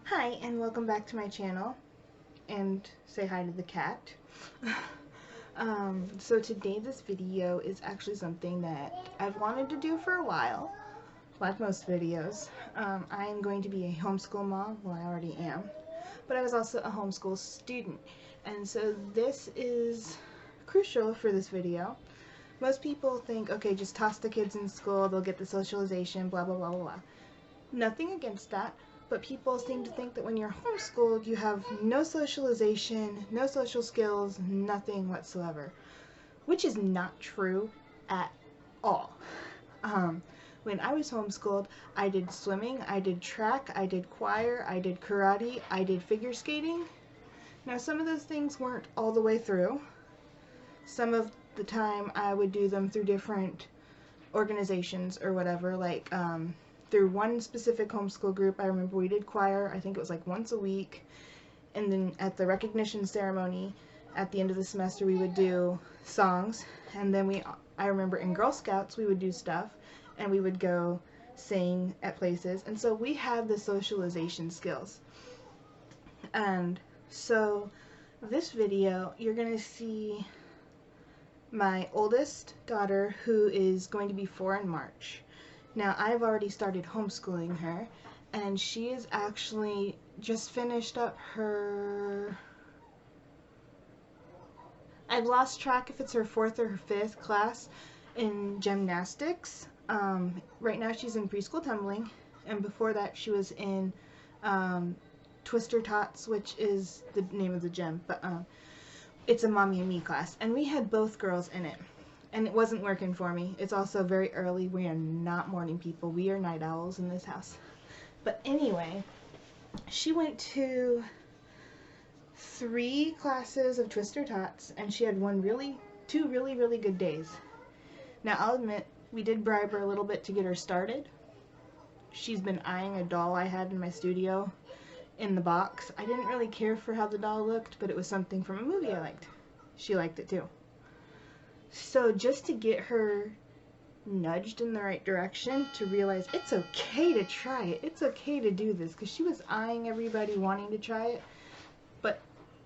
Hi, and welcome back to my channel, and say hi to the cat. So today this video is actually something that I've wanted to do for a while, like most videos. I am going to be a homeschool mom, well I already am, but I was also a homeschool student, and so this is crucial for this video. Most people think, okay, just toss the kids in school, they'll get the socialization, blah blah blah blah blah. Nothing against that. But people seem to think that when you're homeschooled, you have no socialization, no social skills, nothing whatsoever, which is not true at all. When I was homeschooled, I did swimming, I did track, I did choir, I did karate, I did figure skating. Now some of those things weren't all the way through. Some of the time I would do them through different organizations or whatever, like through one specific homeschool group. I remember we did choir, I think it was like once a week, and then at the recognition ceremony at the end of the semester we would do songs, and then I remember in Girl Scouts we would do stuff, and we would go sing at places, and so we had the socialization skills. And so this video you're gonna see my oldest daughter, who is going to be 4 in March. Now, I've already started homeschooling her, and she is actually just finished up her... I've lost track if it's her 4th or her 5th class in gymnastics. Right now she's in preschool tumbling, and before that she was in Twister Tots, which is the name of the gym, but it's a mommy and me class, and we had both girls in it. And it wasn't working for me. It's also very early. We are not morning people. We are night owls in this house. But anyway, she went to 3 classes of Twister Tots, and she had 2 really good days. Now, I'll admit, we did bribe her a little bit to get her started. She's been eyeing a doll I had in my studio in the box. I didn't really care for how the doll looked, but it was something from a movie I liked. She liked it too. So just to get her nudged in the right direction to realize it's okay to try it, it's okay to do this, because she was eyeing everybody wanting to try it, but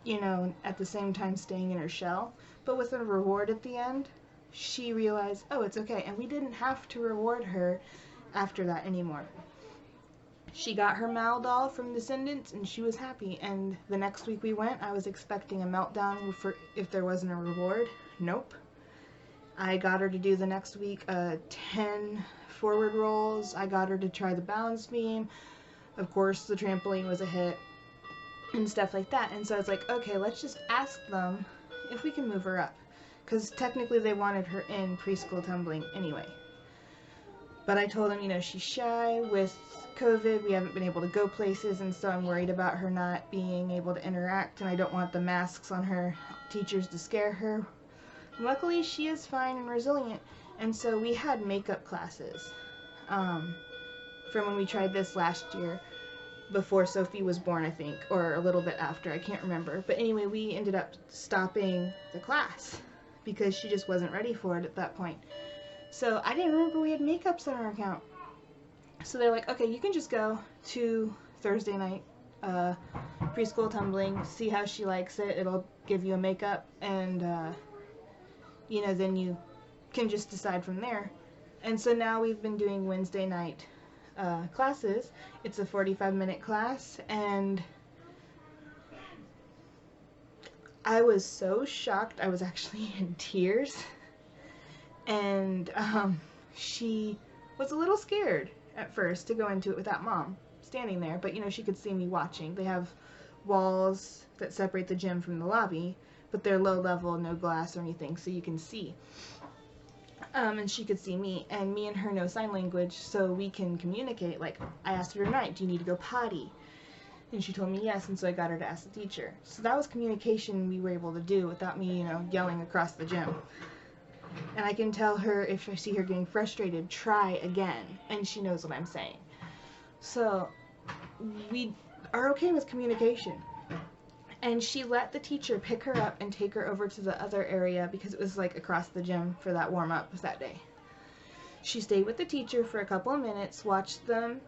you know, at the same time staying in her shell. But with a reward at the end, she realized, oh, it's okay, and we didn't have to reward her after that anymore. She got her Mal doll from Descendants, and she was happy, and the next week we went, I was expecting a meltdown for if there wasn't a reward. Nope. I got her to do the next week 10 forward rolls. I got her to try the balance beam. Of course, the trampoline was a hit and stuff like that. And so I was like, okay, let's just ask them if we can move her up, because technically they wanted her in preschool tumbling anyway. But I told them, you know, she's shy. With COVID, we haven't been able to go places, and so I'm worried about her not being able to interact, and I don't want the masks on her teachers to scare her. Luckily, she is fine and resilient, and so we had makeup classes from when we tried this last year, before Sophie was born, I think, or a little bit after, I can't remember. But anyway, we ended up stopping the class because she just wasn't ready for it at that point. So I didn't remember we had makeups on our account. So they're like, okay, you can just go to Thursday night preschool tumbling, see how she likes it, it'll give you a makeup, and you know, then you can just decide from there. And so now we've been doing Wednesday night classes. It's a 45-minute class, and I was so shocked. I was actually in tears, and she was a little scared at first to go into it without Mom standing there, but you know, she could see me watching. They have walls that separate the gym from the lobby, but they're low level, no glass or anything, so you can see. And she could see me, and me and her know sign language, so we can communicate. Like, I asked her tonight, do you need to go potty? And she told me yes, and so I got her to ask the teacher. So that was communication we were able to do without me, you know, yelling across the gym. And I can tell her, if I see her getting frustrated, try again, and she knows what I'm saying. So we are okay with communication. And she let the teacher pick her up and take her over to the other area, because it was like across the gym for that warm-up that day. She stayed with the teacher for a couple of minutes, watched them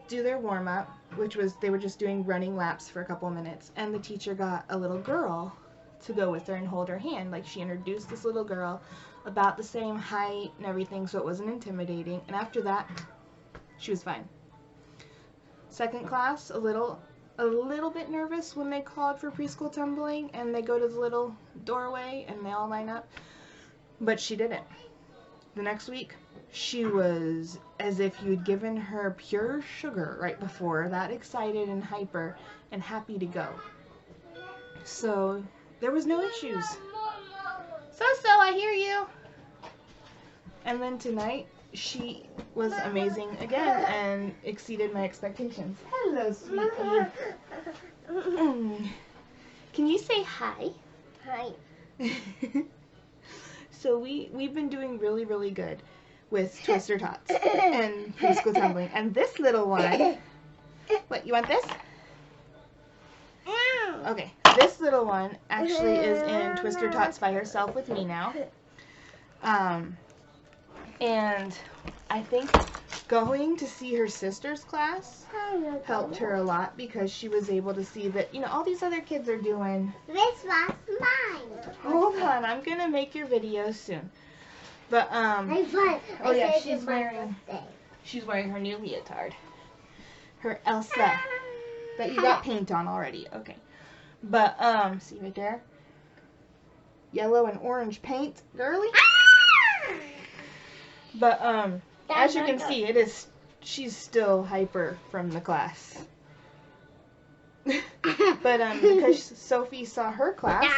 do their warm-up, which was they were just doing running laps for a couple minutes, and the teacher got a little girl to go with her and hold her hand. Like, she introduced this little girl about the same height and everything, so it wasn't intimidating, and after that she was fine. Second class, a little bit nervous when they called for preschool tumbling and they go to the little doorway and they all line up, but she did it. The next week she was as if you'd given her pure sugar right before, that excited and hyper and happy to go. So there was no issues. So I hear you. And then tonight she was amazing again and exceeded my expectations. Hello, sweetie. Can you say hi? Hi. So we've been doing really, really good with Twister Tots and preschool tumbling. And this little one, what, you want this? Okay, this little one actually is in Twister Tots by herself with me now. And I think going to see her sister's class helped her a lot because she was able to see that, you know, all these other kids are doing. This was mine. Hold on, I'm gonna make your video soon. But oh yeah, she's wearing her new leotard, her Elsa that you got paint on already. Okay, but see right there, yellow and orange paint, girly. But as you can see, she's still hyper from the class. But because Sophie saw her class,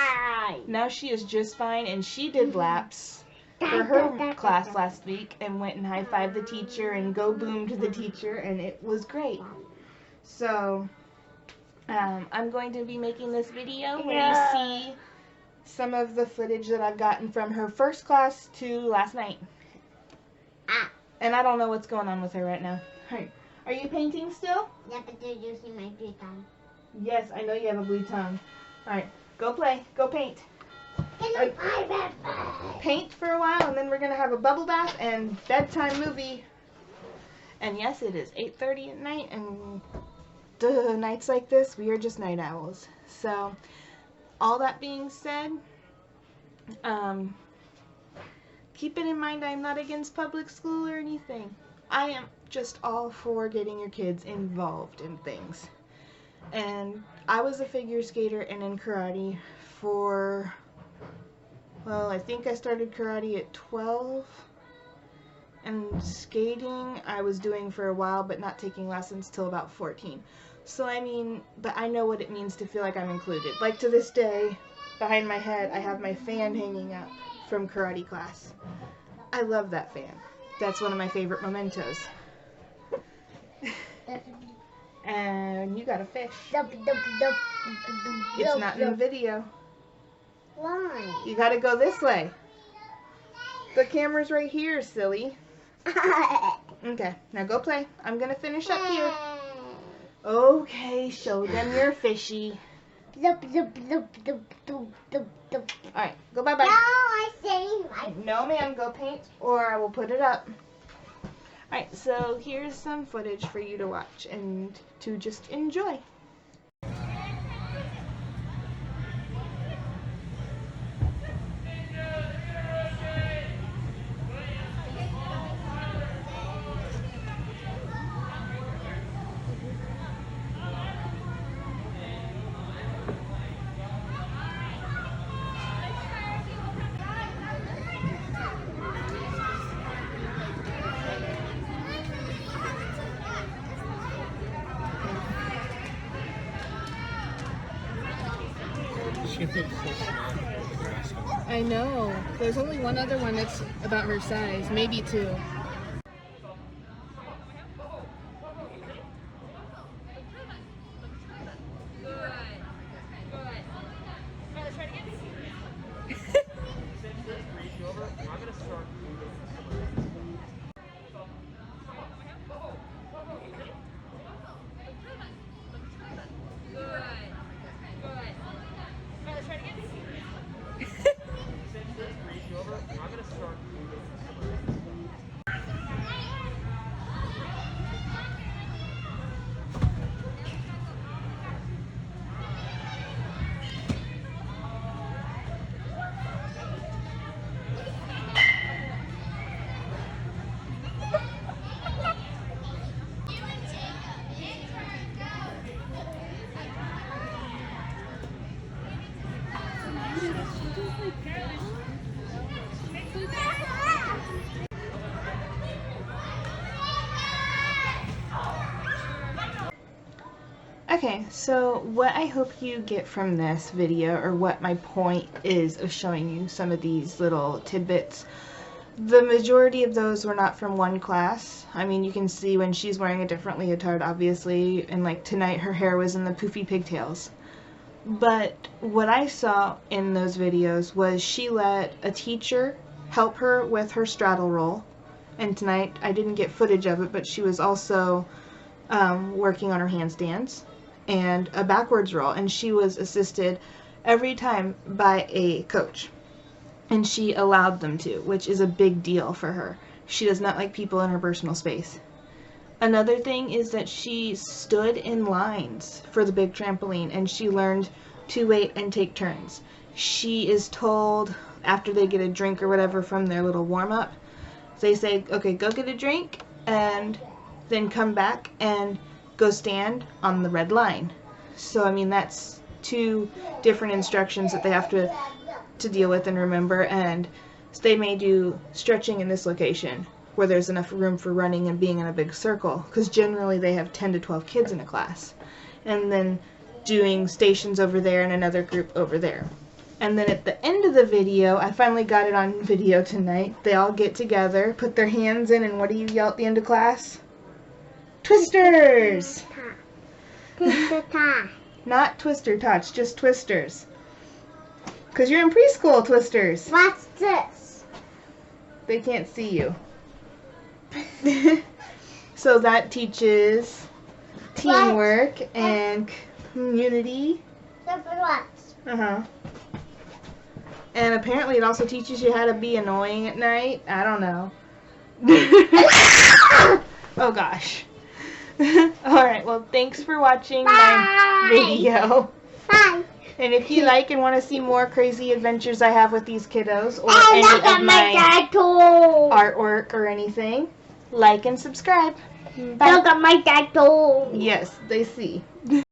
now she is just fine, and she did laps for her class last week and went and high-fived the teacher and go boom to the teacher, and it was great. So I'm going to be making this video where you see some of the footage that I've gotten from her first class to last night. And I don't know what's going on with her right now. Hey, are you painting still? Yeah, but you're using my blue tongue. Yes, I know you have a blue tongue. Alright, go play. Go paint. Paint for a while, and then we're going to have a bubble bath and bedtime movie. And yes, it is 8:30 at night, and nights like this, we are just night owls. So, all that being said, keep it in mind, I'm not against public school or anything. I am just all for getting your kids involved in things. And I was a figure skater and in karate for, well, I think I started karate at 12. And skating I was doing for a while, but not taking lessons till about 14. So I mean, but I know what it means to feel like I'm included. Like to this day, behind my head, I have my fan hanging up from karate class. I love that fan. That's one of my favorite mementos. And you got a fish. It's not in the video. Why? You gotta go this way. The camera's right here, silly. Okay, now go play. I'm gonna finish up here. Okay, show them your fishy. Alright, go bye-bye. No, I say No, ma'am, go paint or I will put it up. Alright, so here's some footage for you to watch and to just enjoy. I know. There's only one other one that's about her size, maybe two. Okay, so what I hope you get from this video, or what my point is of showing you some of these little tidbits, the majority of those were not from one class. I mean, you can see when she's wearing a different leotard, obviously, and like tonight her hair was in the poofy pigtails. But what I saw in those videos was she let a teacher help her with her straddle roll, and tonight I didn't get footage of it, but she was also working on her handstands and a backwards roll, and she was assisted every time by a coach, and she allowed them to, which is a big deal for her. She does not like people in her personal space. Another thing is that she stood in lines for the big trampoline, and she learned to wait and take turns. She is told after they get a drink or whatever from their little warm-up, they say, okay, go get a drink and then come back and go stand on the red line. So I mean, that's 2 different instructions that they have to deal with and remember, and they may do stretching in this location where there's enough room for running and being in a big circle, because generally they have 10 to 12 kids in a class, and then doing stations over there and another group over there. And then at the end of the video, I finally got it on video tonight, they all get together, put their hands in, and what do you yell at the end of class? Twisters! Twister tie. Not twister tots, just twisters. Because you're in preschool, twisters. What's this? They can't see you. So that teaches teamwork and community. What? Uh-huh. And apparently it also teaches you how to be annoying at night. I don't know. Oh gosh. Alright, well thanks for watching my video. Bye. And if you like and want to see more crazy adventures I have with these kiddos, or And any look of at my my tattoo. artwork or anything, like and subscribe. Bye. Look at my tattoo. Yes, they see.